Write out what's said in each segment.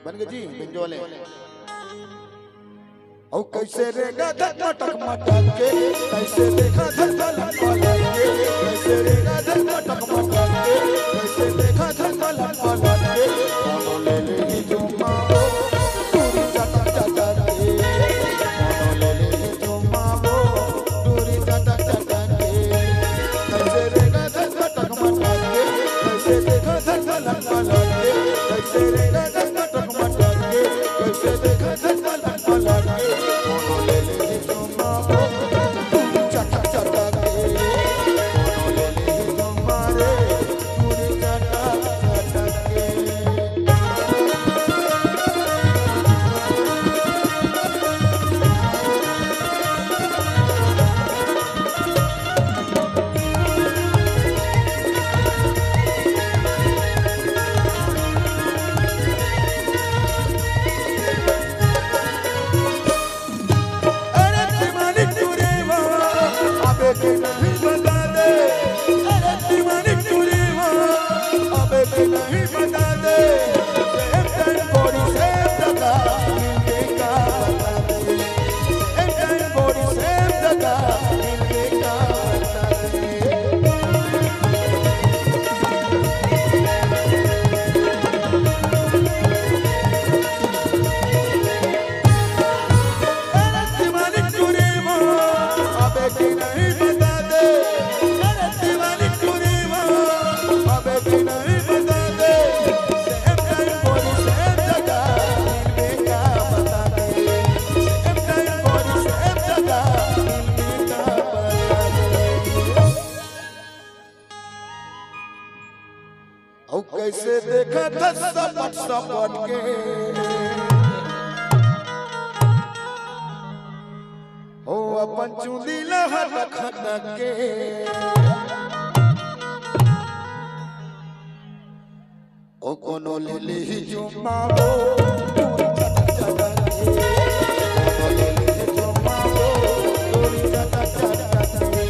बन गए जी बिंजोले। और कैसे रेगा धक मटक मटक के, कैसे देखा धक लक लक के, कैसे रेगा धक मटक मटक के, कैसे देखा धक लक लक के, मोनो ले ले जुम्मा वो दूरी चटक चटक के, मोनो ले ले जुम्मा वो दूरी चटक चटक के, कैसे रेगा धक मटक मटक के, कैसे देखा धक लक लक के, कैसे रेगा धक मटक मटक के, कैसे देखा धक लक लक के, मोनो ले ले जुम्मा वो दूरी चटक चटक के, मोनो ले ले जुम्मा रे दूरी चटक चटक के। अरे दीवानी टूरी माँ अबे के नहीं बता दे, अरे दीवानी टूरी माँ अबे के नहीं बता दे, सेम टाइम बॉडी सेम जगह मिलने का बता दे, सेम टाइम बॉडी सेम जगह मिलने का बता दे। अरे दीवानी टूरी माँ अबे के नहीं बता दे, अरे दीवानी टूरी माँ अबे के नहीं बता दे, सेम टाइम बॉडी सेम जगह मिलने का बता दे, सेम टाइम बॉडी सेम जगह मिलने का बता दे। और कैसे देखा था सपट सपट के, ओ अपन चूंदी लहर खटक के, ओ कोनो ले ली जुम्मा वो दूरी चटक चटक के, कोनो ले ली जुम्मा वो दूरी चटक चटक के,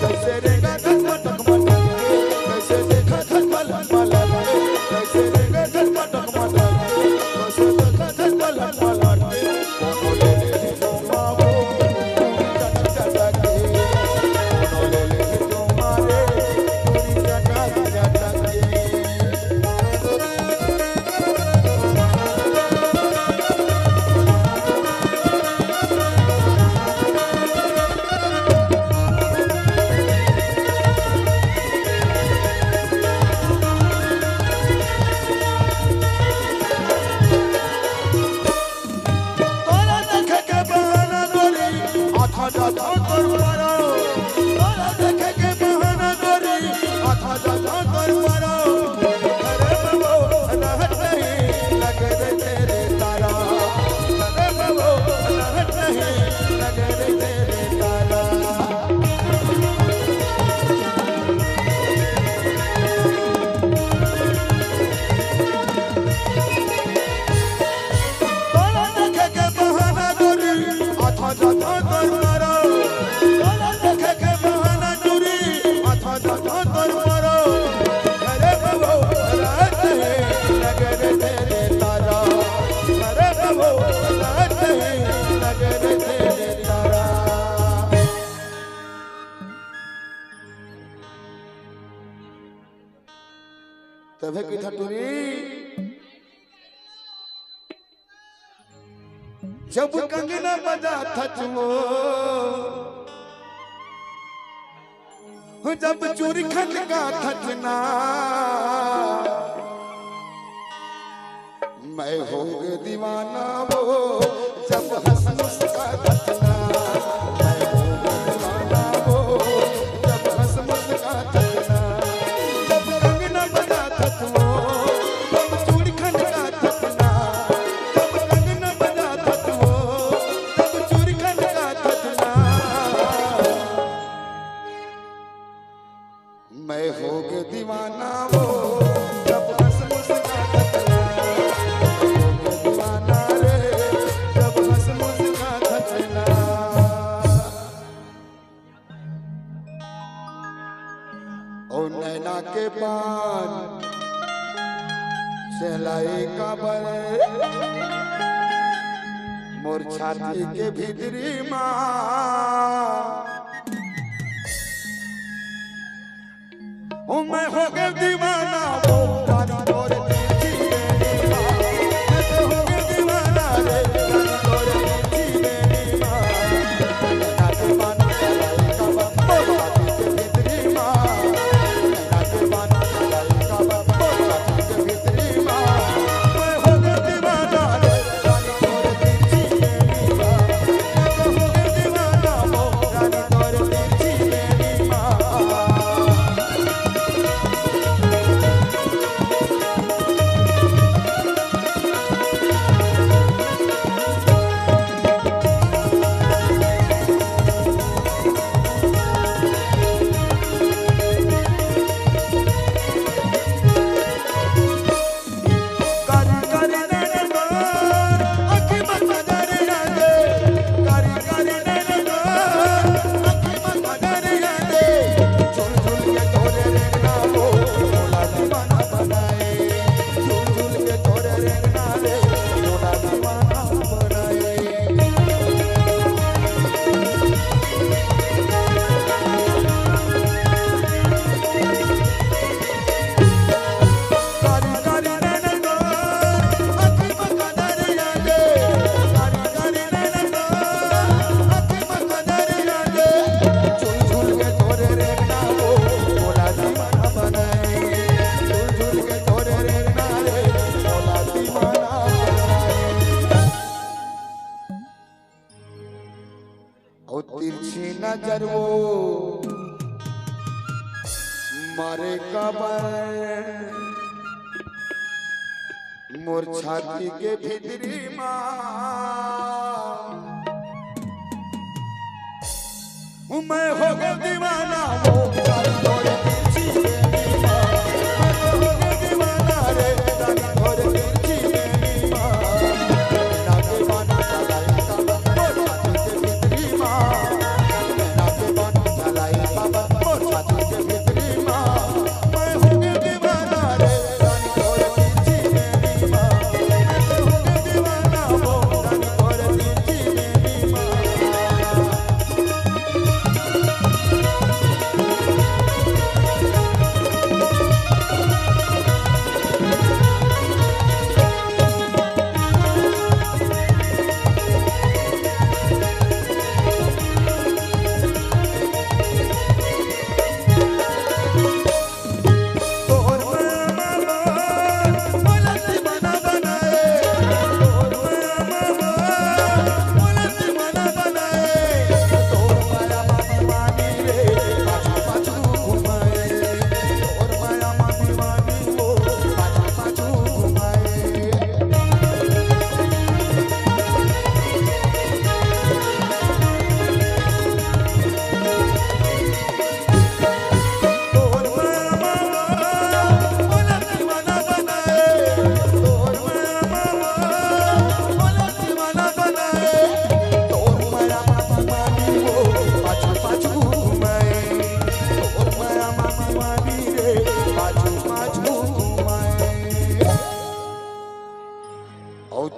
कैसे रेगा धक मटक मटक के, कैसे देखा धक मलक मलक के, कैसे रेगा धक मटक मटक के, कैसे देखा धक मलक मलक के, कोनो ले ली जुम्मा वो दूरी चटक चटक के, कोनो ले ली जुम्मा रे दूरी चटक चटक के। तोरा देखे के बहाना गोरी आधा जाता कर मारो, तोरा देखे के बहाना गोरी आधा जाता कर मारो, अरे बाबो रहत नहीं लगे रे तेरे तारा, अरे बाबो रहत नहीं लगे रे तेरे तारा। तोरा देखे के बहाना गोरी आधा जाता कर मारो, तोरा देखे के बहाना गोरी आधा जाता कर मारो, अरे बाबो रहत नहीं लगे रे तेरे तारा, अरे बाबो रहत नहीं लगे रे तेरे तारा। तभे की ठटुरी जब कंगना बजा थचवो, जब चूरी खनका थचना, मैं हो गए दीवाना वो जब हंस मुस्का थचना, मैं हो गए दीवाना वो जब हंस मुस्का थचना, जब कंगना बजा थचवो, जब चूड़ी खनका थचना, जब कंगना बजा थचवो, जब चूड़ी खनका थचना, मैं हो गए दीवाना वो जब हंस मुस्का थचना, मैं हो गए दीवाना रे जब हंस मुस्का थचना। सहलाई काबर मोर छाती के भीतरी माँ मैं हो गया दीवाना वो रानी तोर तिरछी मेरी माँ मैं तो हो गया दीवाना रे रानी तोर तिरछी मेरी माँ नैना दीवाना सहलाई काबर मोर छाती के भीतरी माँ नैना दीवाना सहलाई काबर मोर छाती के भीतरी माँ मैं हो गया दीवाना रे रानी तोर तिरछी मेरी माँ मैं तो हो गया दीवाना वो रानी तोर तिरछी मेरी माँ तिरछी नजर वो मारे काबर मोर छाती के भीतरी माँ मैं हो गया दीवाना वो रानी तोर तिरछी मेरी माँ मैं तो हो गया दीवाना रे रानी तोर तिरछी मेरी माँ नैना दीवाना सहलाई काबर मोर छाती के भीतरी माँ नैना दीवाना सहलाई काबर मोर छाती के भीतरी माँ मैं हो गया दीवाना रे रानी तोर तिरछी मेरी माँ मैं तो हो गया दीवाना वो रानी तोर तिरछी मेरी माँ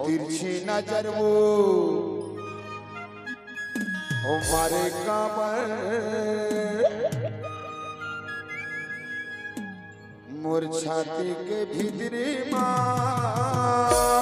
तिरछी नजर वो मारे काबर मोर छाती के भीतरी माँ